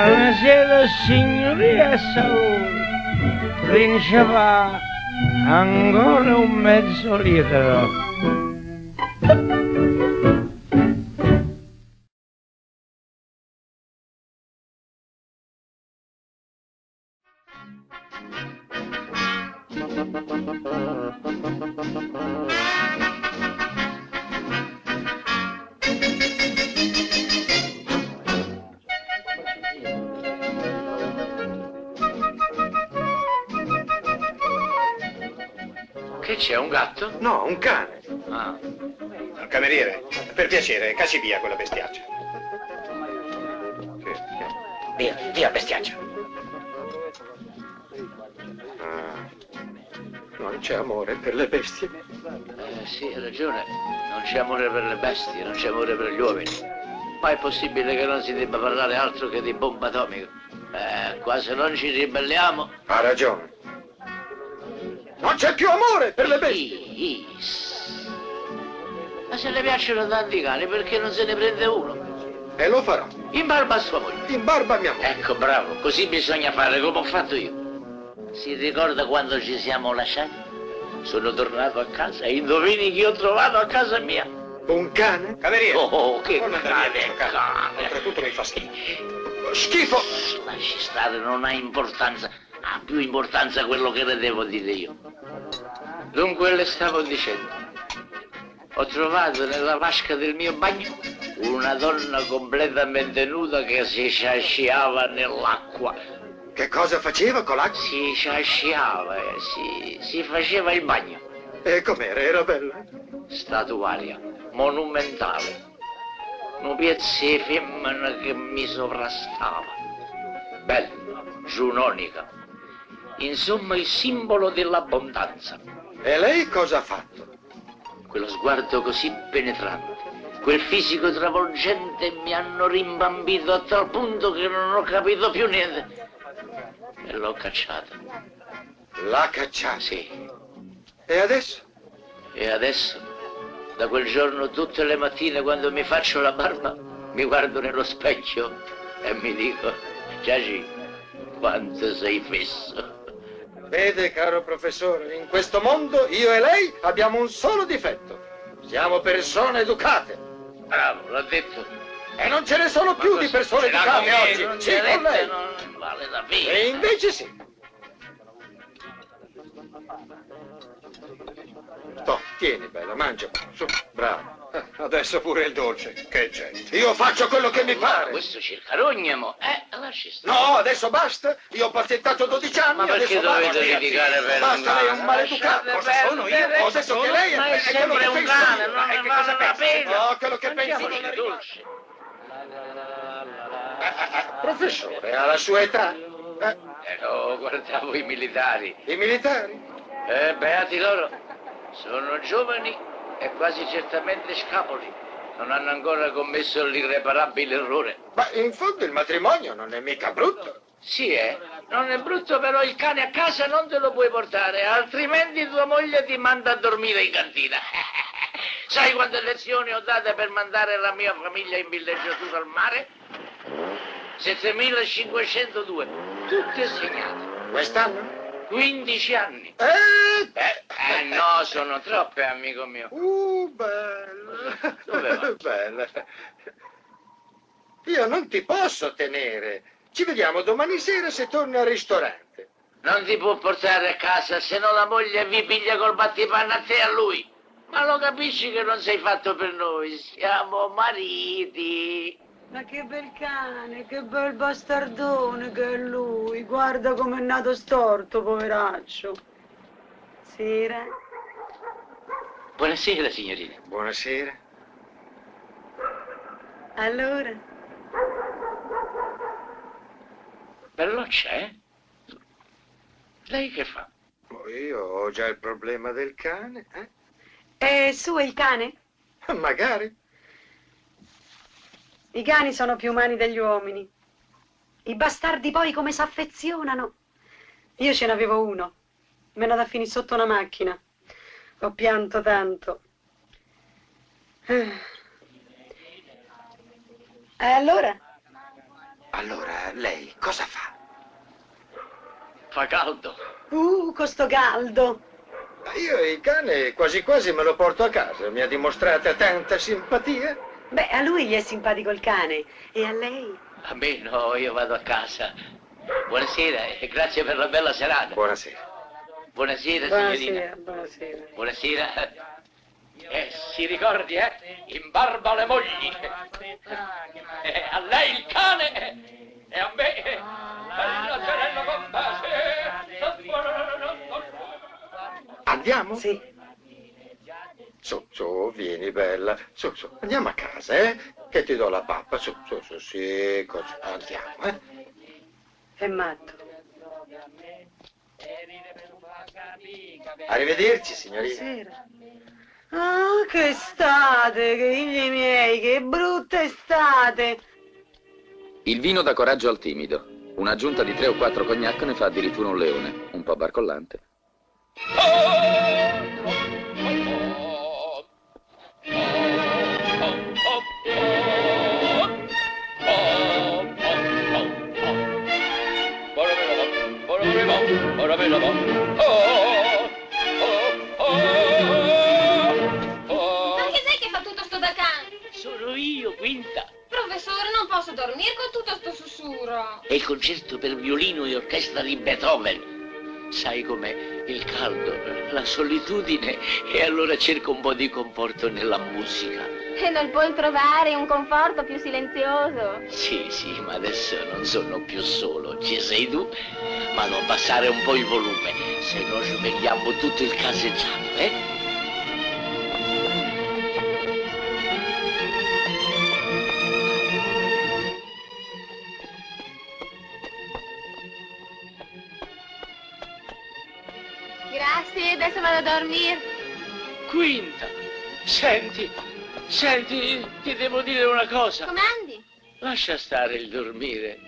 Buonasera signoria e salute. Principale, ancora un mezzo litro. Che c'è, un gatto? No, un cane. Ah. Cameriere, per piacere, cacci via quella bestiaccia. Sì. Via, via, bestiaccia. Non c'è amore per le bestie. Sì, hai ragione. Non c'è amore per le bestie, non c'è amore per gli uomini. Ma è possibile che non si debba parlare altro che di bomba atomica? Qua se non ci ribelliamo... Ha ragione. Non c'è più amore per le bestie. Ma se le piacciono tanti cani, perché non se ne prende uno? E lo farò. In barba a sua moglie. In barba a mia moglie. Ecco, bravo, così bisogna fare come ho fatto io. Si ricorda quando ci siamo lasciati? Sono tornato a casa e indovini chi ho trovato a casa mia? Un cane? Cameriere. Oh, che non andare via questo cane. Oltretutto mi fa schifo. Schifo! Lasci stare, non ha importanza. Ha più importanza quello che le devo dire io. Dunque le stavo dicendo. Ho trovato nella vasca del mio bagno una donna completamente nuda che si sciasciava nell'acqua. Che cosa faceva con l'acqua? Si sciasciava, si faceva il bagno. E com'era? Era bella? Statuaria, monumentale. Un pezzo di femmina che mi sovrastava. Bella, giunonica. Insomma il simbolo dell'abbondanza. E lei cosa ha fatto? Quello sguardo così penetrante, quel fisico travolgente mi hanno rimbambito a tal punto che non ho capito più niente. E l'ho cacciata. L'ha cacciata? Sì. E adesso? E adesso, da quel giorno, tutte le mattine quando mi faccio la barba, mi guardo nello specchio e mi dico, Giaci, quanto sei fesso. Vede, caro professore, in questo mondo io e lei abbiamo un solo difetto. Siamo persone educate. Bravo, l'ha detto. E non ce ne sono più di persone educate oggi. Non Sì, con lei. non vale la pena. E invece sì. Toh, tieni, bella, mangia. Su, bravo. Adesso pure il dolce. Che gente. Io faccio quello che mi pare. Questo ci carognamo. Lasci stare. No, adesso basta. Io ho pazientato 12 anni. Ma perché adesso dovete basta. litigare per Basta, lei è un maleducato. Lasciate Cosa sono io? perdere. Cosa sono che lei è? Ma è quello sempre che un penso cane, io. non ne Che vale cosa la pensi? pena. No, quello che penso non Mangiamoci arriva. dolce. Professore, alla sua età. No, guardavo i militari. I militari? Beati loro. Sono giovani e quasi certamente scapoli. Non hanno ancora commesso l'irreparabile errore. Ma in fondo il matrimonio non è mica brutto. Sì, non è brutto, però il cane a casa non te lo puoi portare, altrimenti tua moglie ti manda a dormire in cantina. Sai quante lezioni ho date per mandare la mia famiglia in villeggiatura al mare? 7502, tutte segnate. Quest'anno? 15 anni. No, sono troppe, amico mio. Bella. Dove va? Bella. Io non ti posso tenere. Ci vediamo domani sera se torni al ristorante. Non ti può portare a casa, se no la moglie vi piglia col battipanno a te e a lui. Ma lo capisci che non sei fatto per noi? Siamo mariti. Ma che bel cane, che bel bastardone che è lui. Guarda com'è nato storto, poveraccio. Sera. Buonasera, signorina. Buonasera. Allora? Belloccia, eh? Lei che fa? Io ho già il problema del cane, E su è il cane? Magari. I cani sono più umani degli uomini. I bastardi poi come s'affezionano. Io ce n'avevo uno. Me ne da finire sotto una macchina. Ho pianto tanto. E allora? Allora, lei cosa fa? Fa caldo. Con sto caldo. Io il cane quasi quasi me lo porto a casa. Mi ha dimostrata tanta simpatia. Beh, a lui gli è simpatico il cane. E a lei? A me no, io vado a casa. Buonasera e grazie per la bella serata. Buonasera. Buonasera, signorina. Buonasera. Buonasera. Si ricordi, in barba alle mogli. A lei il cane e a me la sorella compase. Andiamo? Sì. Su, vieni bella. Su, andiamo a casa, eh? Che ti do la pappa. Su, sì, così. Andiamo, eh? È matto. Arrivederci, signorina. Buonasera. Ah, che estate, che figli miei, che brutta estate. Il vino dà coraggio al timido. Un'aggiunta di 3 o 4 cognac ne fa addirittura un leone, un po' barcollante. Sono io, Quinta. Professore, non posso dormire con tutto sto sussurro. È il concerto per violino e orchestra di Beethoven. Sai com'è? Il caldo, la solitudine e allora cerco un po' di conforto nella musica. E non puoi trovare un conforto più silenzioso? Sì, ma adesso non sono più solo. Ci sei tu? Ma non abbassare un po' il volume, se no svegliamo tutto il caseggiato, eh? Grazie, adesso vado a dormire. Quinta, senti, ti devo dire una cosa. Comandi? Lascia stare il dormire.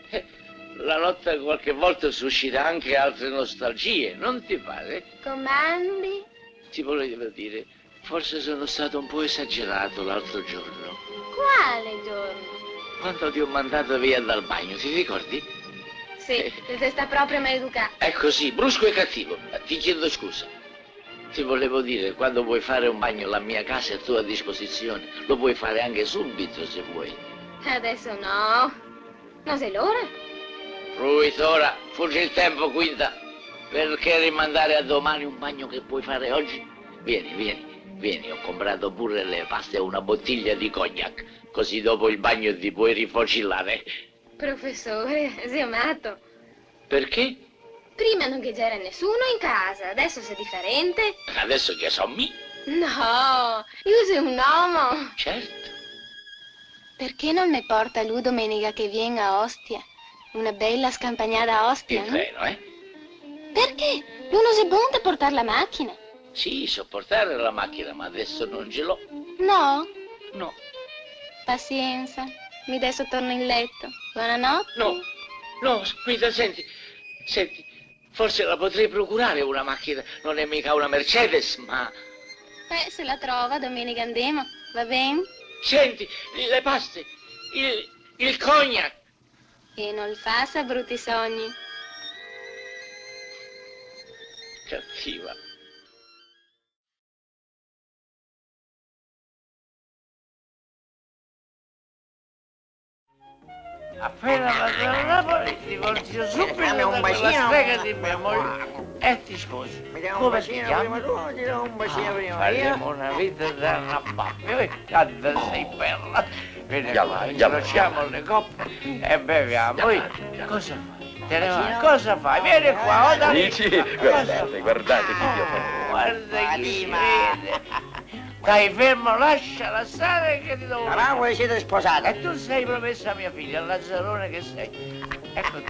La notte qualche volta suscita anche altre nostalgie, non ti pare? Comandi? Ti volevo dire, forse sono stato un po' esagerato l'altro giorno. Quale giorno? Quando ti ho mandato via dal bagno, ti ricordi? Sì, te sta proprio maleducato. È così, brusco e cattivo. Ti chiedo scusa. Ti volevo dire, quando vuoi fare un bagno, la mia casa è a tua disposizione. Lo puoi fare anche subito, se vuoi. Adesso no. Non sei l'ora? Fruito ora, fugge il tempo, Quinta. Perché rimandare a domani un bagno che puoi fare oggi? Vieni, ho comprato pure le paste e una bottiglia di cognac. Così dopo il bagno ti puoi rifocillare. Professore, sei matto. Perché? Prima non c'era nessuno in casa, adesso sei differente. Adesso che so mi? No, io sono un uomo. Certo. Perché non mi porta lui domenica che viene a Ostia? Una bella scampagnata a Ostia, Il no? treno, eh? Perché? Lui non si può portare la macchina? Sì, so portare la macchina, ma adesso non ce l'ho. No? No. Pazienza, mi adesso torno in letto. Buonanotte. No, Quinta, senti, forse la potrei procurare una macchina. Non è mica una Mercedes, ma... Se la trova, domenica andiamo, va bene? Senti, le paste, il cognac. E non fa sa brutti sogni. Cattiva. Appena vado a Napoli ti consiglio subito da quella strega di mia moglie e ti sposi. Come ti chiami? Ti do un bacino prima. Faremo una vita da rabbappio. Quanto sei bella. Vieni Andiamo, qua, andiamo. incrociamo le coppe e beviamo. Poi cosa fai? Te ne vai? Cosa fai? Vieni qua, dai. Amici, guardate che Dio fa. Guarda chi si vede. Stai fermo, lasciala stare che ti devo... Ma voi siete sposati? E tu sei promessa a mia figlia, il lazzarone che sei. Ecco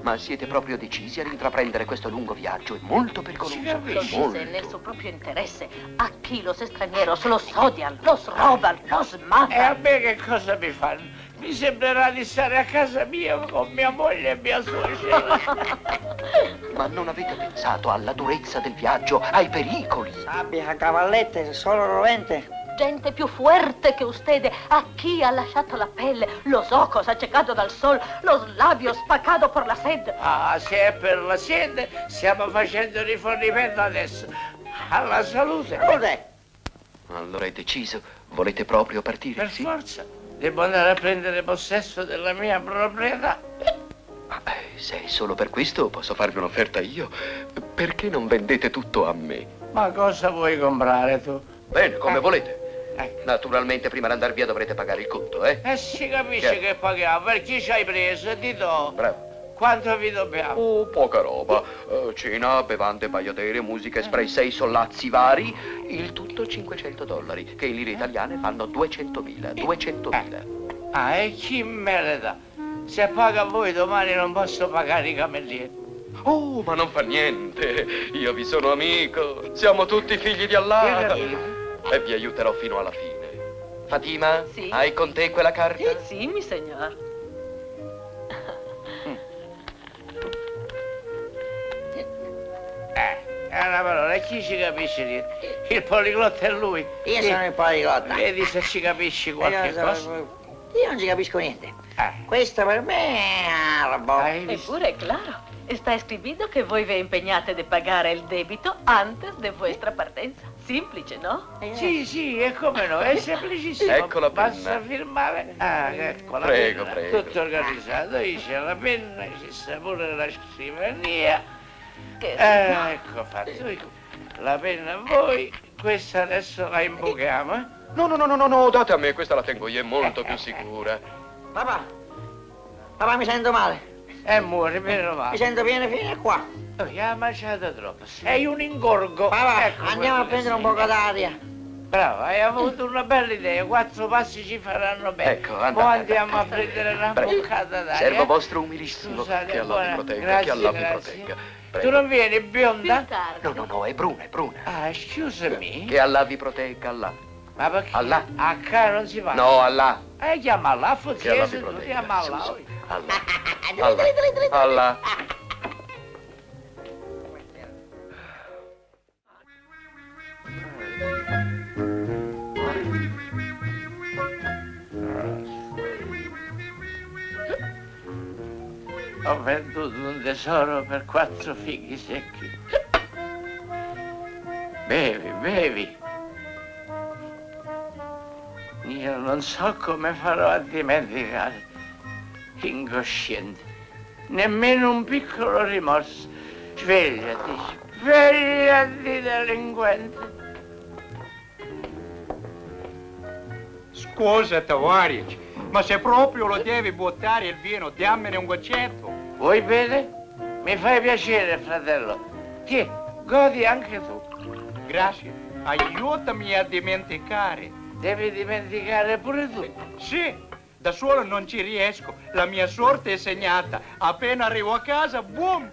Ma siete proprio decisi a intraprendere questo lungo viaggio? È molto pericoloso. Si capisce. Molto. È nel suo proprio interesse. A chi lo se straniero se lo sodiano, lo srobano, lo E a smattano. me che cosa mi fanno? Mi sembrerà di stare a casa mia con mia moglie e mia suocera. Ma non avete pensato alla durezza del viaggio, ai pericoli? Sabbia, cavallette, solo rovente. gente più fuerte che usted. Aquí ha lasciato la pelle, los ojos accecados dal sol, los labios spaccados por la sed. Ah, se è per la sede, stiamo facendo rifornimento adesso. Alla salute. Cos'è? Allora è deciso? Volete proprio partire? Per sì? forza. Devo andare a prendere possesso della mia proprietà. Ma se è solo per questo posso farvi un'offerta io. Perché non vendete tutto a me? Ma cosa vuoi comprare tu? Bene, come volete. Naturalmente prima di andare via dovrete pagare il conto, eh? Si capisce che paghiamo. Per chi ci hai preso? Di tu. Bravo. Quanto vi dobbiamo? Oh, poca roba. Cena, bevande, pagliatere, musica, espressa e sollazzi vari. Il tutto $500, che in lire italiane fanno 200.000. 200.000. Ah, e chi merita? Se paga voi domani non posso pagare i camerieri. Oh, ma non fa niente. Io vi sono amico. Siamo tutti figli di Allah. E vi aiuterò fino alla fine. Fatima, Sì? hai con te quella carta? Sì, mi signor. È una parola, e chi ci capisce niente? Il poliglotta è lui. Io sono il poliglotta. Vedi se ci capisci qualche cosa. Io non ci capisco niente. Questo per me è arabo. Hai visto? Eppure, claro. Está escrito que voi ve impegnate de pagar el débito antes de vuestra partenza. Semplice, no? Sì, e come no, è semplicissimo. Ecco la penna. Basta firmare. Ah, ecco la Prego, penna. prego. Tutto organizzato. Qui c'è la penna, ci sta pure la scrivania. Che Ecco fatto. La penna a voi, questa adesso la imbuchiamo, eh? No, date a me, questa la tengo io, è molto più sicura. Papà, mi sento male. E muore, meno Mi male. sento pieno fino a qua. Gli ha mangiato troppo. Sei un ingorgo. Papà, Ecco andiamo a quello che prendere un sei. po' d'aria. Bravo, hai avuto una bella idea. 4 passi ci faranno bene. Ecco, andate. Poi andiamo a prendere una Prego. boccata d'aria. Servo vostro umilissimo. Scusate, Che Allah buona- vi protegga, grazie, che Allah vi grazie. protegga. Tu Prego. non vieni bionda? più tardi. No, è bruna, è bruna. Ah, scusami. Che Allah vi protegga, Allah. Ma perché? Allah. A casa non si fa. No, Allah. Chiama Allah, Che Allah vi foziese, tu protegga. chiama Sì, Allah. sì. Allah. Allah. Ho venduto un tesoro per 4 fighi secchi. Bevi. Io non so come farò a dimenticare. Incosciente. Nemmeno un piccolo rimorso. Svegliati, delinquente. Scusa, Tavares, ma se proprio lo devi buttare il vino, dammene un goccetto. Vuoi bene? Mi fai piacere, fratello. Tiè, godi anche tu. Grazie, aiutami a dimenticare. Devi dimenticare pure tu. Sì, da solo non ci riesco, la mia sorte è segnata. Appena arrivo a casa, boom.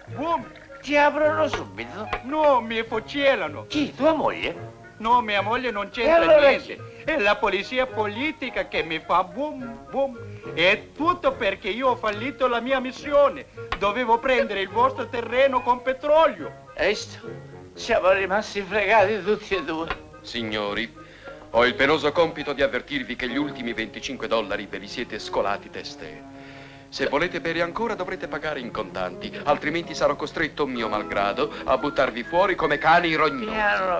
Ti aprono subito. No, mi fucilano. Chi? Tua moglie? No, mia moglie non E c'entra allora niente. È la polizia politica che mi fa boom. È tutto perché io ho fallito la mia missione. Dovevo prendere il vostro terreno con petrolio. Hai visto? Siamo rimasti fregati tutti e due. Signori, ho il penoso compito di avvertirvi che gli ultimi $25 ve li siete scolati testé. Se volete bere ancora dovrete pagare in contanti, altrimenti sarò costretto, mio malgrado, a buttarvi fuori come cani rognosi.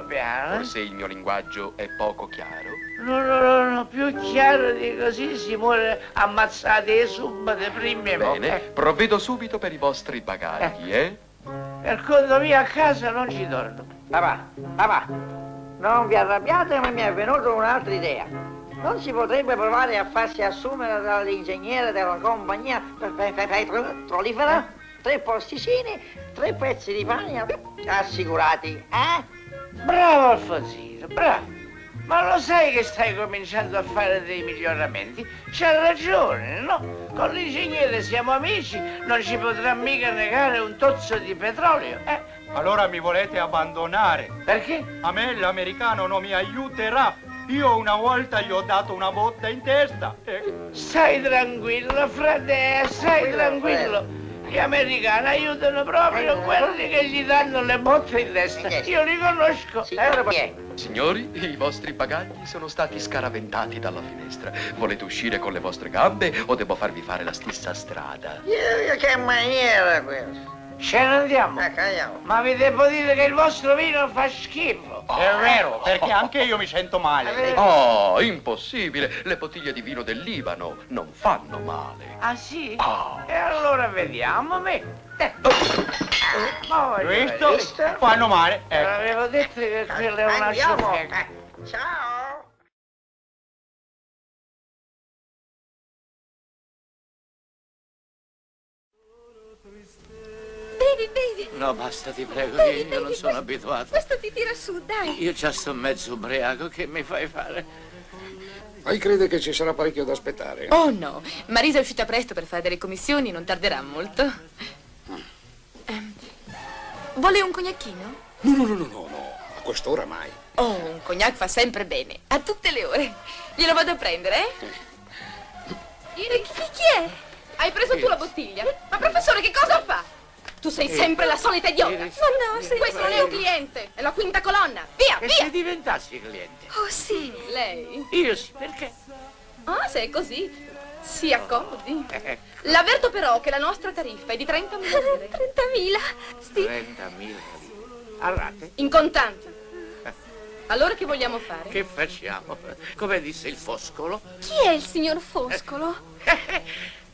Piano. Forse il mio linguaggio è poco chiaro. No, più chiaro di così si muore ammazzati e subate primi. Bene, provvedo subito per i vostri bagagli, eh? Per conto mio a casa non ci torno. Papà, non vi arrabbiate, ma mi è venuta un'altra idea. Non si potrebbe provare a farsi assumere dall'ingegnere della compagnia petrolifera 3 posticini, 3 pezzi di pane assicurati, eh? Bravo Alfonsino, bravo. Ma lo sai che stai cominciando a fare dei miglioramenti? C'ha ragione, no? Con l'ingegnere siamo amici, non ci potrà mica negare un tozzo di petrolio, eh? Allora mi volete abbandonare? Perché? A me l'americano non mi aiuterà. Io una volta gli ho dato una botta in testa. Stai tranquillo, frate, stai tranquillo. Gli americani aiutano proprio quelli che gli danno le botte in testa. Io li conosco. Signori, i vostri bagagli sono stati scaraventati dalla finestra. Volete uscire con le vostre gambe o devo farvi fare la stessa strada? Che maniera questa? Ce ne andiamo. Andiamo. Ma vi devo dire che il vostro vino fa schifo. È vero, perché anche io mi sento male. Oh, impossibile. Le bottiglie di vino del Libano non fanno male. Ah sì? Oh. E allora vediamo me. Visto? Fanno male. Avevo detto che quella è una sciocchezza. Ciao. Bevi. No, basta, ti prego, che io non sono abituato. Questo ti tira su, dai. Io già sto mezzo ubriaco, che mi fai fare? Lei crede che ci sarà parecchio da aspettare? Oh no, Marisa è uscita presto per fare delle commissioni, non tarderà molto. Vuole un cognacchino? No, a quest'ora mai. Oh, un cognac fa sempre bene, a tutte le ore. Glielo vado a prendere, eh? Chi è? Hai preso tu la bottiglia? Ma professore, che cosa fa? Tu sei sempre la solita idiota. Ma no, questo non è un cliente, è la quinta colonna. Via, E via! se diventassi cliente? Oh sì, lei? Io sì, perché? Ah, se è così, si accomodi. L'avverto però che la nostra tariffa è di 30.000 lire. 30.000? Sì. 30.000 lire. A rate? In contanti. Allora che vogliamo fare? Che facciamo? Come disse il Foscolo? Chi è il signor Foscolo?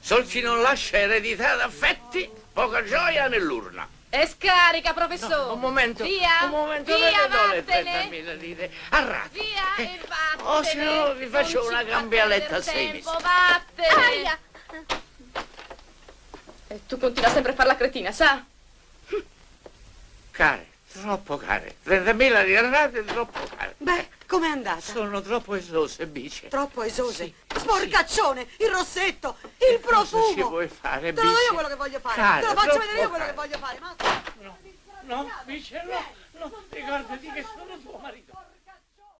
Sol chi non lascia eredità d'affetti, poca gioia nell'urna. E scarica, professore. No, un momento. Via. Un momento, Via, dove do le vattene. 30.000 lire? A rate. Via e vattene. O se no vi faccio una cambialetta a 6 mesi. Vattene. Aia. E tu continui sempre a fare la cretina, sa? Care, troppo care. 30.000 lire a rate, troppo care. Beh, com'è andata? Sono troppo esose, bice. Troppo esose. Sì, Sporcaccione, il rossetto, il profumo. Cosa ci vuoi fare, Te lo do bice? io quello che voglio fare. Care, Te lo faccio troppo vedere io quello care. che voglio fare. Ma... No, bice, no, ricordati che sono tuo marito.